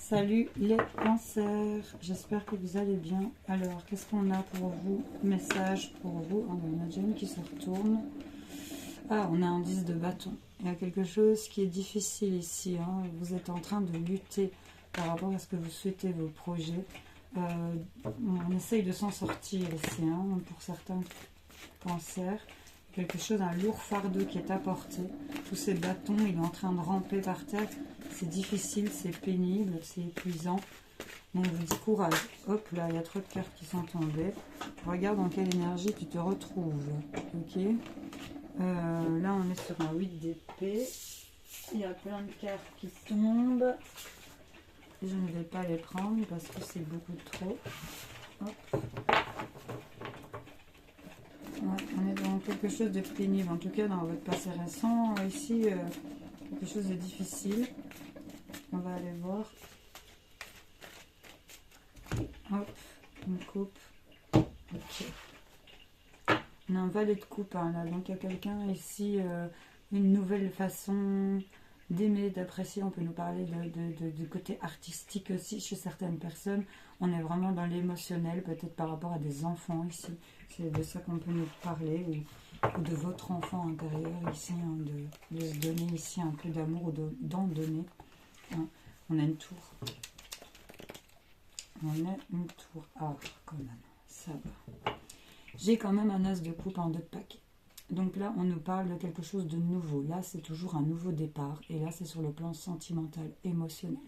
Salut les cancers, j'espère que vous allez bien. Alors, qu'est-ce qu'on a pour vous? Message pour vous. On a déjà une qui se retourne. Ah, on a un 10 de bâton. Il y a quelque chose qui est difficile ici. Hein. Vous êtes en train de lutter par rapport à ce que vous souhaitez, vos projets. On essaye de s'en sortir ici, hein, pour certains cancers. Quelque chose, un lourd fardeau qui est apporté. Tous ces bâtons, il est en train de ramper par terre. C'est difficile, c'est pénible, c'est épuisant. Donc je vous dis courage. Hop, là, il y a trop de cartes qui sont tombées. Regarde dans quelle énergie tu te retrouves. Ok. Là, on est sur un 8 d'épée. Il y a plein de cartes qui tombent. Je ne vais pas les prendre parce que c'est beaucoup trop. Hop. Ouais, on est dans quelque chose de pénible, en tout cas dans votre passé récent. Ici, quelque chose de difficile. On va aller voir. Hop, une coupe. Ok. On a un valet de coupe, hein, là. Donc il y a quelqu'un ici, une nouvelle façon d'aimer, d'apprécier. On peut nous parler du côté artistique aussi chez certaines personnes. On est vraiment dans l'émotionnel, peut-être par rapport à des enfants ici. C'est de ça qu'on peut nous parler, ou de votre enfant intérieur ici, hein, de se donner ici un peu d'amour ou d'en donner. Hein. On a une tour. On a une tour. Ah, quand même, ça va. J'ai quand même un as de coupe en 2 de paquet. Donc là, on nous parle de quelque chose de nouveau. Là, c'est toujours un nouveau départ. Et là, c'est sur le plan sentimental, émotionnel.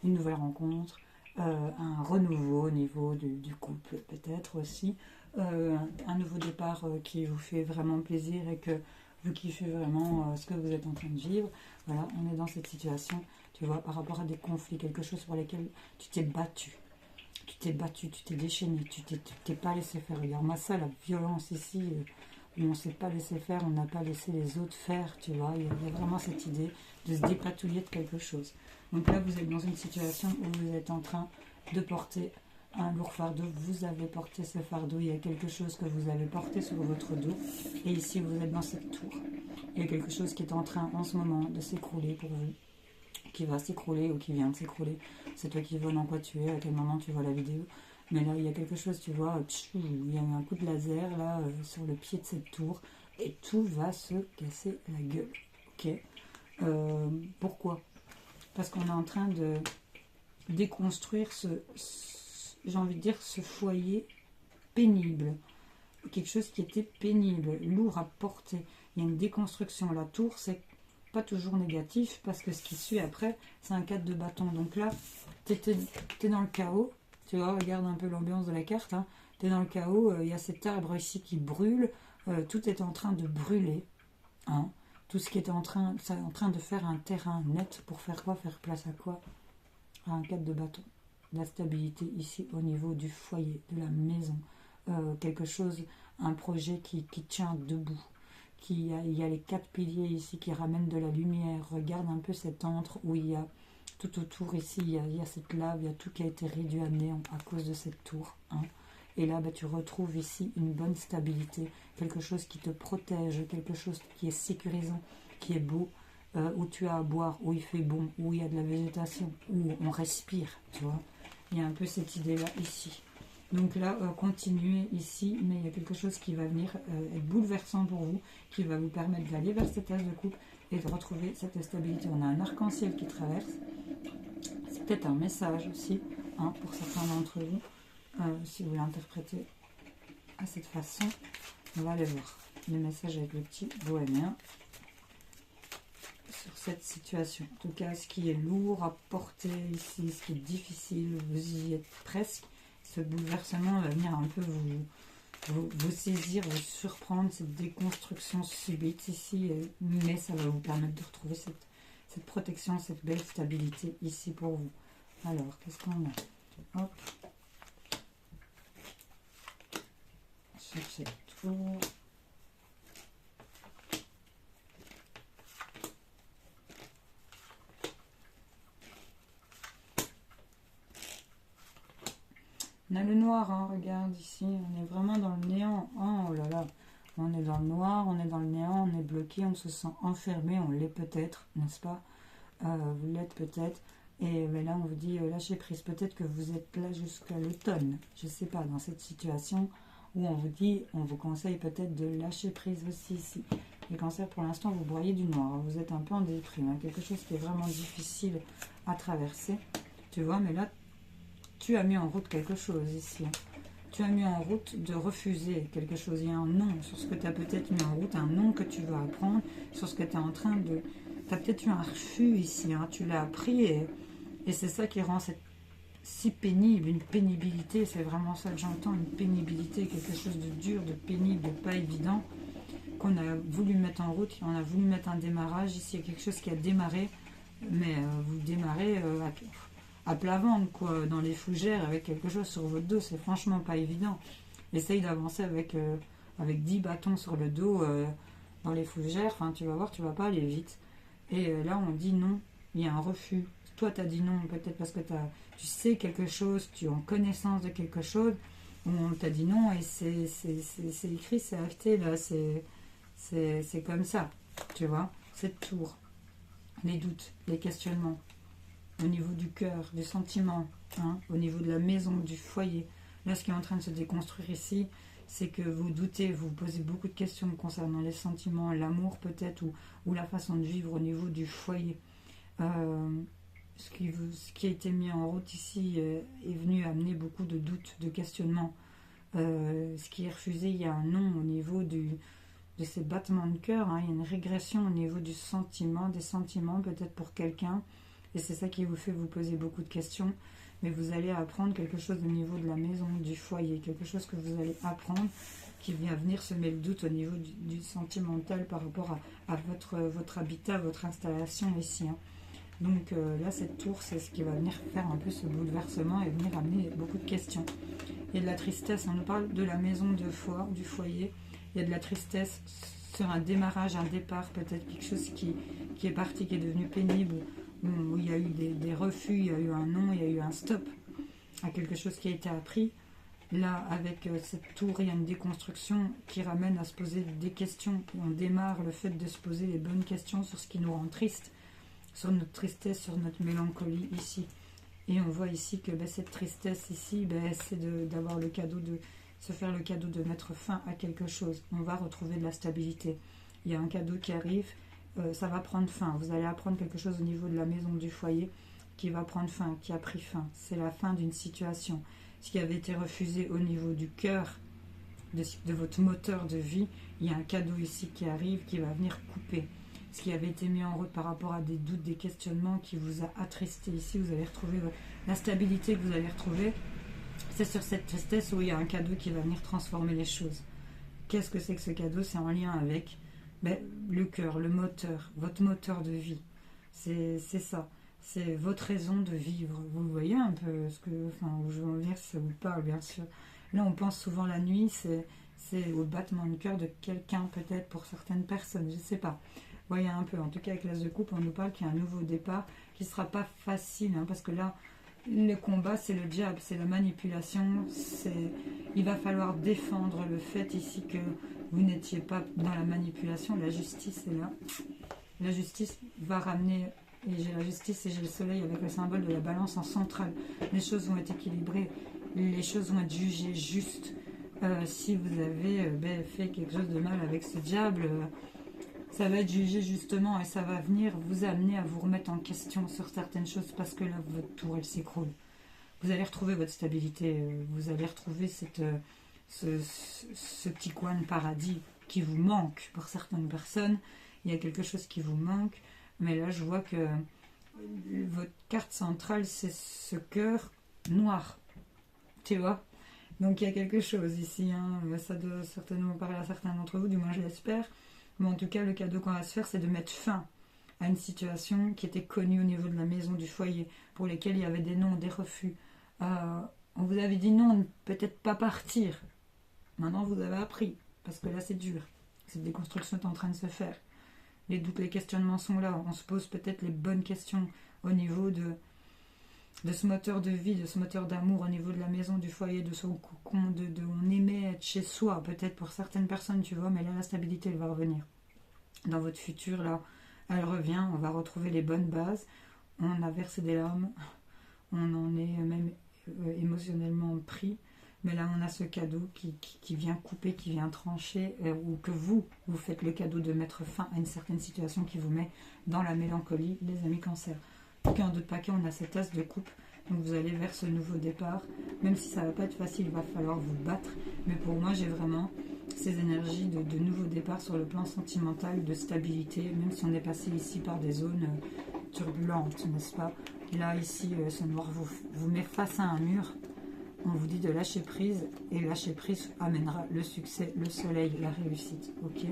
Une nouvelle rencontre, un renouveau au niveau du couple, peut-être aussi. Un nouveau départ qui vous fait vraiment plaisir et que vous kiffez vraiment ce que vous êtes en train de vivre. Voilà, on est dans cette situation, tu vois, par rapport à des conflits, quelque chose pour lesquels tu t'es battu. Tu t'es battu, tu t'es déchaîné, tu t'es pas laissé faire. Regarde-moi ça, la violence ici, où on ne s'est pas laissé faire, on n'a pas laissé les autres faire, tu vois. Il y a vraiment cette idée de se dépatouiller de quelque chose. Donc là, vous êtes dans une situation où vous êtes en train de porter un lourd fardeau. Vous avez porté ce fardeau, il y a quelque chose que vous avez porté sur votre dos. Et ici, vous êtes dans cette tour. Il y a quelque chose qui est en train, en ce moment, de s'écrouler pour vous. Qui va s'écrouler ou qui vient de s'écrouler. C'est toi qui vois dans quoi tu es, à quel moment tu vois la vidéo. Mais là, il y a quelque chose, tu vois, il y a eu un coup de laser, là, sur le pied de cette tour. Et tout va se casser la gueule. Ok. Pourquoi? Parce qu'on est en train de déconstruire j'ai envie de dire, ce foyer pénible. Quelque chose qui était pénible, lourd à porter. Il y a une déconstruction. La tour, c'est pas toujours négatif parce que ce qui suit après, c'est un 4 de bâton. Donc là, t'es dans le chaos. Tu vois, regarde un peu l'ambiance de la carte. Hein. T'es dans le chaos. Il y a cet arbre ici qui brûle. Tout est en train de brûler. Hein. Tout ce qui est en train de faire un terrain net pour faire quoi? Faire place à quoi? À un 4 de bâton. La stabilité ici au niveau du foyer, de la maison. Quelque chose, un projet qui tient debout. Il y a les 4 piliers ici qui ramènent de la lumière. Regarde un peu cet antre où il y a tout autour ici, il y a cette lave, il y a tout qui a été réduit à néant à cause de cette tour. Hein. Et là, tu retrouves ici une bonne stabilité, quelque chose qui te protège, quelque chose qui est sécurisant, qui est beau, où tu as à boire, où il fait bon, où il y a de la végétation, où on respire, tu vois. Il y a un peu cette idée-là ici. Donc là, continuez ici, mais il y a quelque chose qui va venir être bouleversant pour vous, qui va vous permettre d'aller vers cette as de coupe et de retrouver cette stabilité. On a un arc-en-ciel qui traverse. C'est peut-être un message aussi, hein, pour certains d'entre vous, si vous l'interprétez à cette façon. On va aller voir le message avec le petit bohémien sur cette situation. En tout cas, ce qui est lourd à porter ici, ce qui est difficile, vous y êtes presque. Ce bouleversement va venir un peu vous saisir, vous surprendre, cette déconstruction subite ici, mais ça va vous permettre de retrouver cette protection, cette belle stabilité ici pour vous. Alors, qu'est-ce qu'on a? Hop. Sur cette tour. On a le noir, hein, regarde ici, on est vraiment dans le néant. Oh là là, on est dans le noir, on est dans le néant, on est bloqué, on se sent enfermé, on l'est peut-être, n'est-ce pas? Vous l'êtes peut-être. Et ben là, on vous dit lâcher prise. Peut-être que vous êtes là jusqu'à l'automne. Je ne sais pas, dans cette situation où on vous dit, on vous conseille peut-être de lâcher prise aussi ici. Les cancers, pour l'instant, vous broyez du noir. Vous êtes un peu en déprime. Hein, quelque chose qui est vraiment difficile à traverser. Tu vois, mais là, tu as mis en route quelque chose ici. Tu as mis en route de refuser quelque chose. Il y a un non sur ce que tu as peut-être mis en route, un non que tu vas apprendre, sur ce que tu es en train de... Tu as peut-être eu un refus ici. Hein, tu l'as appris et c'est ça qui rend cette si pénible, une pénibilité, c'est vraiment ça que j'entends, une pénibilité, quelque chose de dur, de pénible, de pas évident, qu'on a voulu mettre en route, on a voulu mettre un démarrage, ici il y a quelque chose qui a démarré, mais vous démarrez à plat ventre, quoi, dans les fougères, avec quelque chose sur votre dos, c'est franchement pas évident. Essaye d'avancer avec 10 bâtons sur le dos, dans les fougères, enfin tu vas voir, tu vas pas aller vite. Et là on dit non, il y a un refus. Toi, tu as dit non, peut-être parce que tu sais quelque chose, tu es en connaissance de quelque chose, ou on t'a dit non, et c'est écrit, c'est acté, là, c'est comme ça, tu vois, cette tour, les doutes, les questionnements, au niveau du cœur, du sentiment, hein, au niveau de la maison, du foyer. Là, ce qui est en train de se déconstruire ici, c'est que vous doutez, vous posez beaucoup de questions concernant les sentiments, l'amour peut-être, ou la façon de vivre au niveau du foyer. Ce qui a été mis en route ici est venu amener beaucoup de doutes, de questionnements. Ce qui est refusé, il y a un non au niveau de ces battements de cœur. Hein, il y a une régression au niveau du sentiment, des sentiments peut-être pour quelqu'un. Et c'est ça qui vous fait vous poser beaucoup de questions. Mais vous allez apprendre quelque chose au niveau de la maison, du foyer. Quelque chose que vous allez apprendre qui vient venir semer le doute au niveau du sentimental par rapport à votre habitat, votre installation ici. Hein. Donc là, cette tour, c'est ce qui va venir faire un peu ce bouleversement et venir amener beaucoup de questions. Il y a de la tristesse, on nous parle de la maison de foi, du foyer. Il y a de la tristesse sur un démarrage, un départ, peut-être quelque chose qui est parti, qui est devenu pénible, où il y a eu des refus, il y a eu un non, il y a eu un stop à quelque chose qui a été appris. Là, avec cette tour, il y a une déconstruction qui ramène à se poser des questions. On démarre le fait de se poser les bonnes questions sur ce qui nous rend triste, sur notre tristesse, sur notre mélancolie ici. Et on voit ici que cette tristesse ici, c'est d'avoir le cadeau de se faire le cadeau de mettre fin à quelque chose. On va retrouver de la stabilité. Il y a un cadeau qui arrive, ça va prendre fin. Vous allez apprendre quelque chose au niveau de la maison, du foyer, qui va prendre fin, qui a pris fin. C'est la fin d'une situation. Ce qui avait été refusé au niveau du cœur, de votre moteur de vie, il y a un cadeau ici qui arrive, qui va venir couper. Ce qui avait été mis en route par rapport à des doutes, des questionnements qui vous a attristé ici, vous allez retrouver la stabilité que vous allez retrouver. C'est sur cette tristesse où il y a un cadeau qui va venir transformer les choses. Qu'est-ce que c'est que ce cadeau? C'est en lien avec le cœur, le moteur, votre moteur de vie. C'est ça. C'est votre raison de vivre. Vous voyez un peu ce que... Enfin, je veux dire si ça vous parle, bien sûr. Là, on pense souvent la nuit, c'est au battement de cœur de quelqu'un, peut-être pour certaines personnes, je ne sais pas. Vous voyez un peu, en tout cas avec l'As de coupe, on nous parle qu'il y a un nouveau départ qui ne sera pas facile, hein, parce que là, le combat, c'est le diable, c'est la manipulation, il va falloir défendre le fait ici que vous n'étiez pas dans la manipulation, la justice est là. La justice va ramener, et j'ai la justice et j'ai le soleil avec le symbole de la balance en centrale. Les choses vont être équilibrées, les choses vont être jugées justes. Si vous avez fait quelque chose de mal avec ce diable, ça va être jugé justement et ça va venir vous amener à vous remettre en question sur certaines choses parce que là, votre tour, elle s'écroule. Vous allez retrouver votre stabilité, vous allez retrouver ce petit coin de paradis qui vous manque pour certaines personnes. Il y a quelque chose qui vous manque, mais là, je vois que votre carte centrale, c'est ce cœur noir, tu vois. Donc, il y a quelque chose ici, hein. Ça doit certainement parler à certains d'entre vous, du moins je l'espère. Mais en tout cas, le cadeau qu'on va se faire, c'est de mettre fin à une situation qui était connue au niveau de la maison, du foyer, pour lesquels il y avait des non, des refus. On vous avait dit non, peut-être pas partir. Maintenant, vous avez appris, parce que là, c'est dur. Cette déconstruction est en train de se faire. Les doutes, les questionnements sont là. On se pose peut-être les bonnes questions au niveau de ce moteur de vie, de ce moteur d'amour, au niveau de la maison, du foyer, de son cocon, on aimait être chez soi, peut-être pour certaines personnes, tu vois, mais là, la stabilité, elle va revenir. Dans votre futur, là, elle revient, on va retrouver les bonnes bases. on a versé des larmes, on en est même émotionnellement pris. Mais là, on a ce cadeau qui vient couper, qui vient trancher, ou que vous faites le cadeau de mettre fin à une certaine situation qui vous met dans la mélancolie, les amis Cancer. Donc, en 2 de paquets, on a cet as de coupe. Donc, vous allez vers ce nouveau départ. Même si ça ne va pas être facile, il va falloir vous battre. Mais pour moi, j'ai vraiment ces énergies de nouveau départ sur le plan sentimental, de stabilité, même si on est passé ici par des zones turbulentes, n'est-ce pas? Là, ici, ce noir vous met face à un mur. On vous dit de lâcher prise, et lâcher prise amènera le succès, le soleil, la réussite, ok?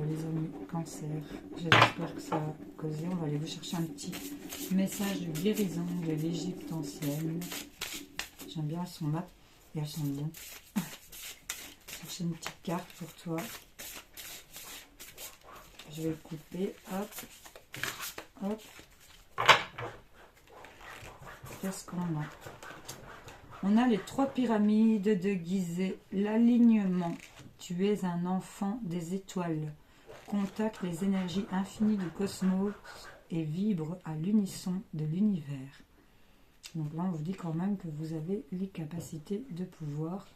Les amis Cancer, j'espère que ça a causé. On va aller vous chercher un petit message de guérison de l'Égypte ancienne. J'aime bien, elles sont mates et elles sont bien. Chercher une petite carte pour toi. Je vais le couper, hop, hop. Qu'est-ce qu'on a? On a les 3 pyramides de Gizeh, l'alignement. Tu es un enfant des étoiles. Contacte les énergies infinies du cosmos et vibre à l'unisson de l'univers. Donc là, on vous dit quand même que vous avez les capacités de pouvoir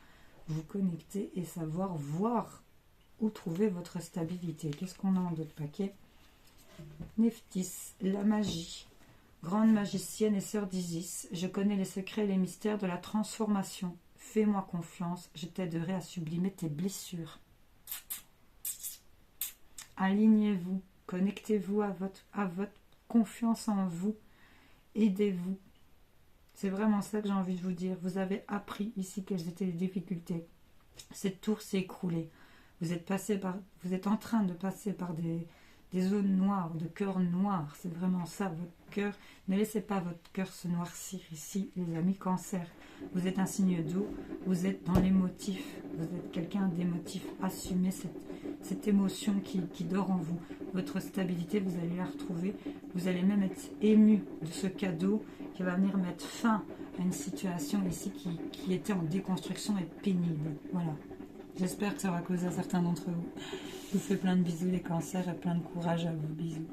vous connecter et savoir voir où trouver votre stabilité. Qu'est-ce qu'on a en d'autres paquets? Nephthys, la magie. Grande magicienne et sœur d'Isis, je connais les secrets et les mystères de la transformation. Fais-moi confiance, je t'aiderai à sublimer tes blessures. Alignez-vous, connectez-vous à votre confiance en vous, aidez-vous. C'est vraiment ça que j'ai envie de vous dire. Vous avez appris ici quelles étaient les difficultés. Cette tour s'est écroulée. Vous êtes en train de passer par des zones noires, de cœur noir. C'est vraiment ça, votre cœur. Ne laissez pas votre cœur se noircir ici, les amis Cancer. Vous êtes un signe d'eau, vous êtes dans l'émotif, vous êtes quelqu'un d'émotif. Assumez cette émotion qui dort en vous. Votre stabilité, vous allez la retrouver. Vous allez même être ému de ce cadeau qui va venir mettre fin à une situation ici qui était en déconstruction et pénible. Voilà. J'espère que ça va causer à certains d'entre vous. Je vous fais plein de bisous les Cancers et plein de courage à vous. Bisous.